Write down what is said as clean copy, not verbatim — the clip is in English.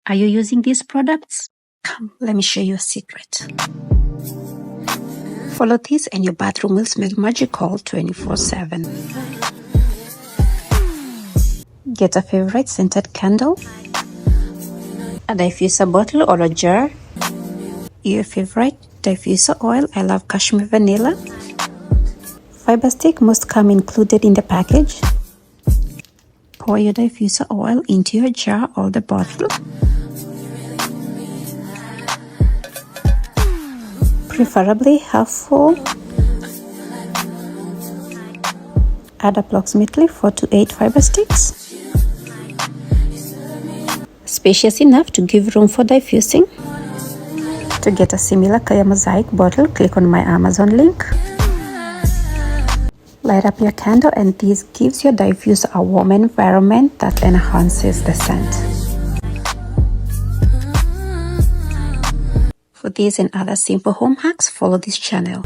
Are you using these products? Come, let me show you a secret. Follow this and your bathroom will smell magical 24/7. Get a favorite scented candle, a diffuser bottle or a jar, your favorite diffuser oil. I love cashmere vanilla. Fiber stick must come included in the package. Pour your diffuser oil into your jar or the bottle. Preferably half full. Add approximately 4 to 8 fiber sticks. Spacious enough to give room for diffusing. To get a similar clear mosaic bottle, click on my Amazon link. Light up your candle and this gives your diffuser a warm environment that enhances the scent. For these and other simple home hacks, follow this channel.